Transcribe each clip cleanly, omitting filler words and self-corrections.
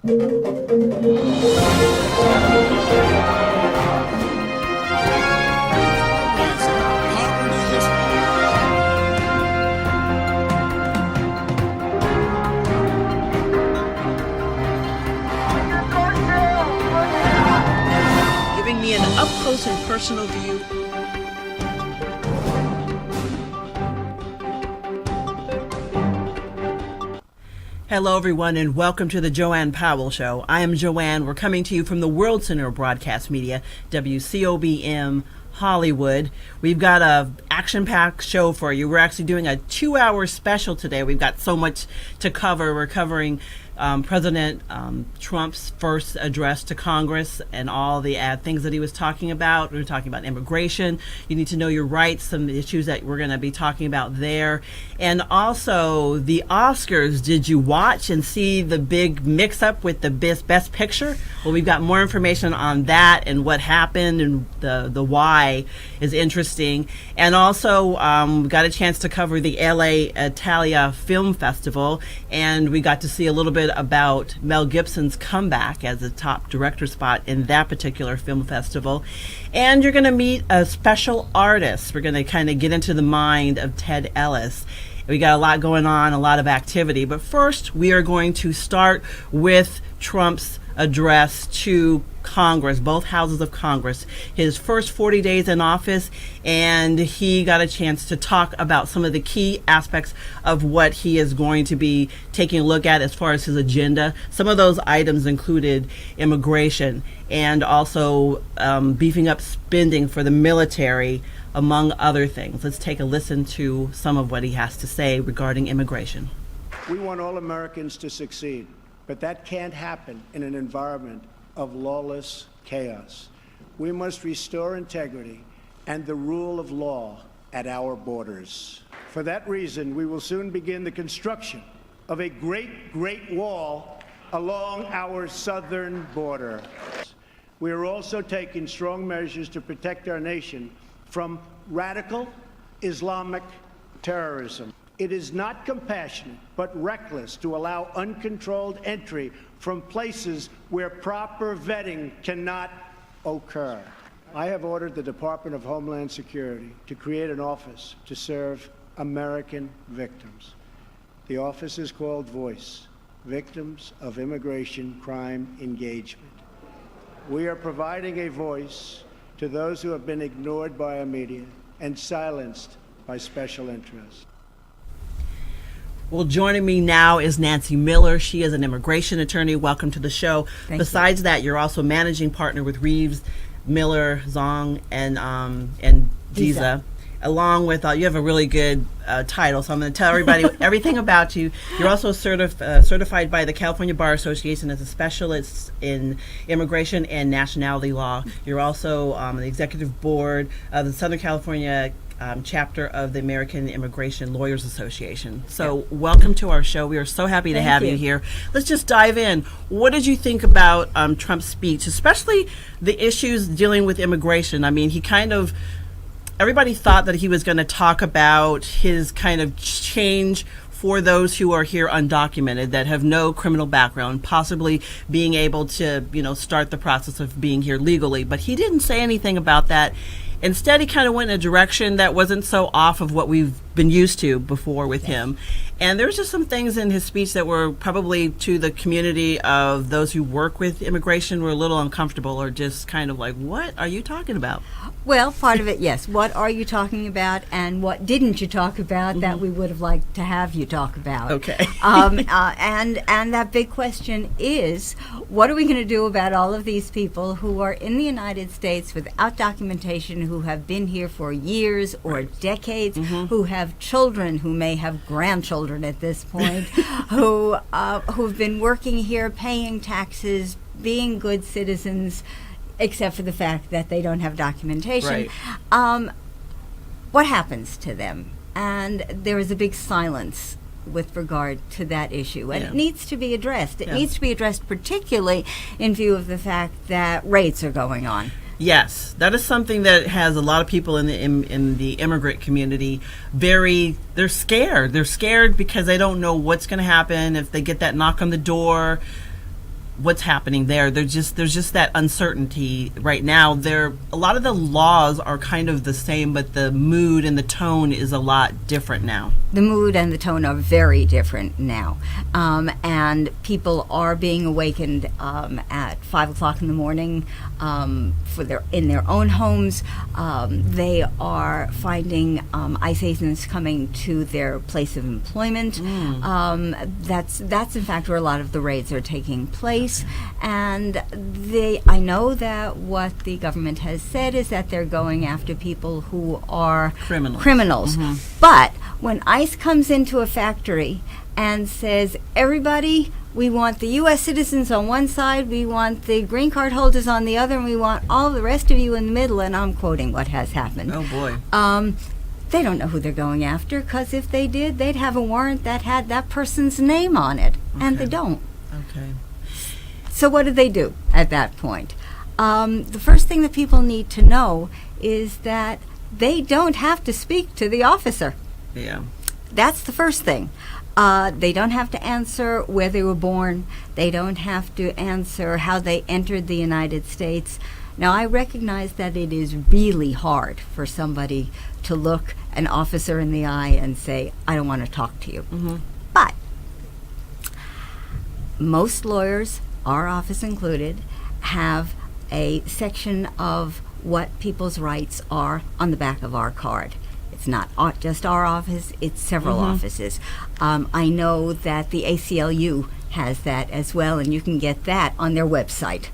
Giving me an up-close and personal view. Hello, everyone, and welcome to the JoAnne Powell Show. I am JoAnne. We're coming to you from the World Center of Broadcast Media, WCOBM Hollywood. We've got a action-packed show for you. We're actually doing a 2-hour special today. We've got so much to cover. We're covering President Trump's first address to Congress and all the things that he was talking about. We're talking about immigration. You need to know your rights, some issues that we're going to be talking about there. And also the Oscars. Did you watch and see the big mix-up with the best picture? Well, we've got more information on that and what happened, and the why is interesting. And also we got a chance to cover the LA Italia Film Festival, and we got to see a little bit about Mel Gibson's comeback as a top director spot in that particular film festival. And you're going to meet a special artist. We're going to kind of get into the mind of Ted Ellis. We got a lot going on, a lot of activity. But first, we are going to start with Trump's address to Congress, both houses of Congress, his first 40 days in office, and he got a chance to talk about some of the key aspects of what he is going to be taking a look at as far as his agenda. Some of those items included immigration and also beefing up spending for the military, among other things. Let's take a listen to some of what he has to say regarding immigration. We want all Americans to succeed, but that can't happen in an environment of lawless chaos. We must restore integrity and the rule of law at our borders. For that reason, we will soon begin the construction of a great wall along our southern border. We are also taking strong measures to protect our nation from radical Islamic terrorism. It is not compassionate, but reckless to allow uncontrolled entry from places where proper vetting cannot occur. I have ordered the Department of Homeland Security to create an office to serve American victims. The office is called VOICE, Victims of Immigration Crime Engagement. We are providing a voice to those who have been ignored by our media and silenced by special interests. Well, joining me now is Nancy Miller. She is an immigration attorney. Welcome to the show. Besides that, you're also managing partner with Reeves, Miller, Zong, and Diza. Along with, you have a really good title, so I'm going to tell everybody everything about you. You're also certified by the California Bar Association as a specialist in immigration and nationality law. You're also on the executive board of the Southern California chapter of the American Immigration Lawyers Association. So welcome to our show. We are so happy to have you here. Let's just dive in. What did you think about Trump's speech, especially the issues dealing with immigration? I mean, everybody thought that he was going to talk about his kind of change for those who are here undocumented, that have no criminal background, possibly being able to, start the process of being here legally. But he didn't say anything about that. Instead, he kind of went in a direction that wasn't so off of what we've been used to before with him. And there's just some things in his speech that were probably, to the community of those who work with immigration, were a little uncomfortable, or just kind of like, what are you talking about? Well, part of it, yes. What are you talking about, and what didn't you talk about that we would have liked to have you talk about? Okay. And that big question is, what are we going to do about all of these people who are in the United States without documentation, who have been here for years or decades, who have children, who may have grandchildren at this point, who've been working here, paying taxes, being good citizens, except for the fact that they don't have documentation. Right. What happens to them? And there is a big silence with regard to that issue, and it needs to be addressed. It needs to be addressed particularly in view of the fact that raids are going on. Yes, that is something that has a lot of people in the immigrant community they're scared. They're scared because they don't know what's going to happen if they get that knock on the door. what's happening there. There's just that uncertainty right now. A lot of the laws are kind of the same, but the mood and the tone is a lot different now. The mood and the tone are very different now, and people are being awakened at 5 o'clock in the morning in their own homes. They are finding ICE agents coming to their place of employment. That's in fact where a lot of the raids are taking place. And I know that what the government has said is that they're going after people who are criminals. But when ICE comes into a factory and says, everybody, we want the U.S. citizens on one side, we want the green card holders on the other, and we want all the rest of you in the middle, and I'm quoting what has happened. Oh, boy. They don't know who they're going after, because if they did, they'd have a warrant that had that person's name on it, and they don't. Okay. So what do they do at that point? The first thing that people need to know is that they don't have to speak to the officer. Yeah. That's the first thing. They don't have to answer where they were born. They don't have to answer how they entered the United States. Now, I recognize that it is really hard for somebody to look an officer in the eye and say, I don't want to talk to you. But most lawyers, our office included, have a section of what people's rights are on the back of our card. It's not just our office, it's several offices. I know that the ACLU has that as well, and you can get that on their website.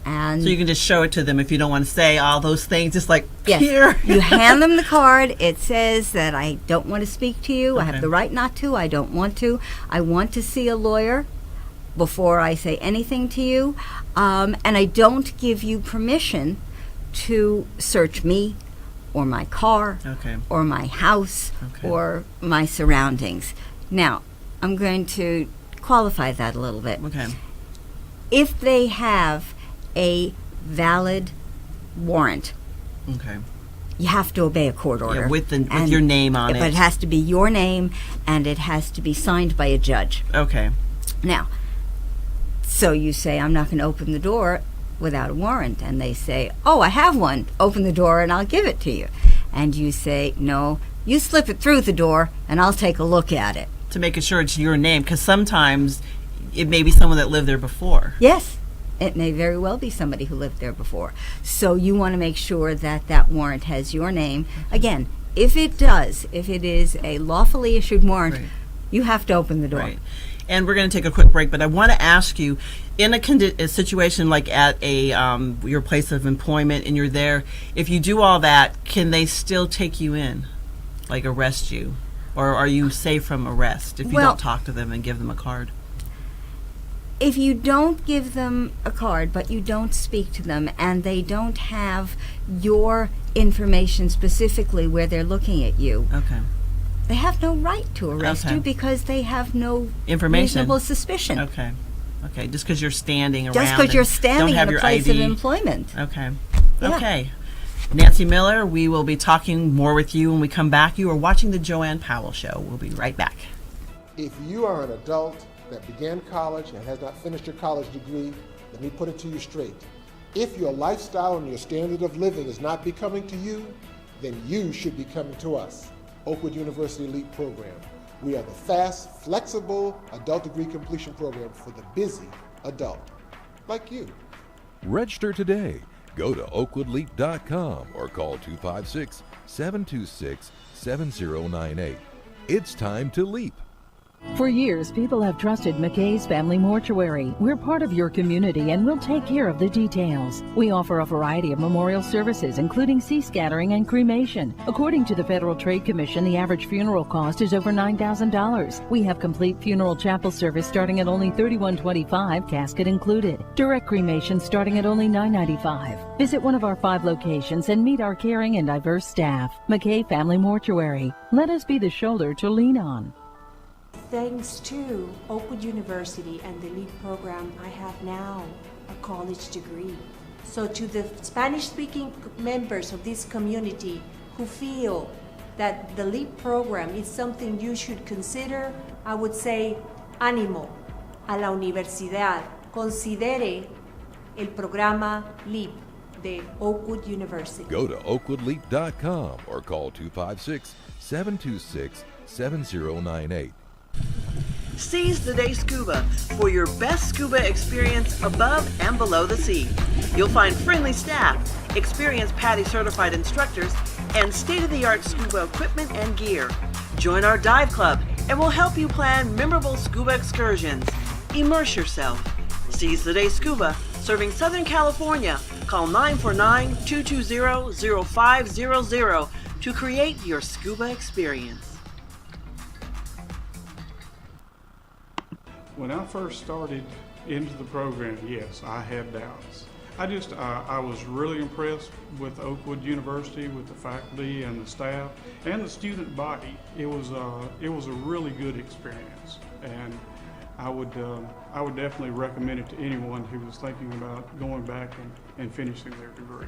And so you can just show it to them if you don't want to say all those things, just like, yes, here. You hand them the card. It says that I don't want to speak to you. I have the right not to. I don't want to. I want to see a lawyer before I say anything to you. And I don't give you permission to search me or my car or my house or my surroundings. Now, I'm going to qualify that a little bit. If they have a valid warrant, you have to obey a court order. Yeah, with your name on it. But it has to be your name, and it has to be signed by a judge. Now, so you say, I'm not going to open the door without a warrant. And they say, oh, I have one. Open the door and I'll give it to you. And you say, no, you slip it through the door and I'll take a look at it. To make sure it's your name, because sometimes it may be someone that lived there before. Yes, it may very well be somebody who lived there before. So you want to make sure that that warrant has your name. Again, if it does, if it is a lawfully issued warrant, you have to open the door. And we're going to take a quick break, but I want to ask you, in a situation like at your place of employment and you're there, if you do all that, can they still take you in, like arrest you? Or are you safe from arrest if you don't talk to them and give them a card? If you don't give them a card, but you don't speak to them, and they don't have your information specifically where they're looking at you, they have no right to arrest you because they have no reasonable suspicion. Okay, just because you're standing around. Just because you're standing in a place of ID. employment. Okay. Nancy Miller, we will be talking more with you when we come back. You are watching the JoAnne Powell Show. We'll be right back. If you are an adult that began college and has not finished your college degree, let me put it to you straight. If your lifestyle and your standard of living is not becoming to you, then you should be coming to us, Oakwood University Elite Program. We are the fast, flexible adult degree completion program for the busy adult, like you. Register today. Go to oakwoodleap.com or call 256-726-7098. It's time to leap. For years, people have trusted McKay's Family Mortuary. We're part of your community and we'll take care of the details. We offer a variety of memorial services, including sea scattering and cremation. According to the Federal Trade Commission, the average funeral cost is over $9,000. We have complete funeral chapel service starting at only $31.25, casket included. Direct cremation starting at only $9.95. Visit one of our 5 locations and meet our caring and diverse staff. McKay Family Mortuary. Let us be the shoulder to lean on. Thanks to Oakwood University and the LEAP program, I have now a college degree. So to the Spanish-speaking members of this community who feel that the LEAP program is something you should consider, I would say, ánimo a la universidad. considere el programa LEAP de Oakwood University. Go to oakwoodleap.com or call 256-726-7098. Seize the Day Scuba for your best scuba experience above and below the sea. You'll find friendly staff, experienced PADI certified instructors, and state-of-the-art scuba equipment and gear. Join our dive club and we'll help you plan memorable scuba excursions. Immerse yourself. Seize the Day Scuba, serving Southern California. Call 949-220-0500 to create your scuba experience. When I first started into the program, yes, I had doubts. I was really impressed with Oakwood University, with the faculty and the staff and the student body. It was a really good experience, and I would definitely recommend it to anyone who was thinking about going back and finishing their degree.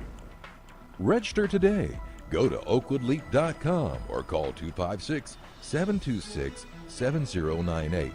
Register today. Go to oakwoodleap.com or call 256-726-7098.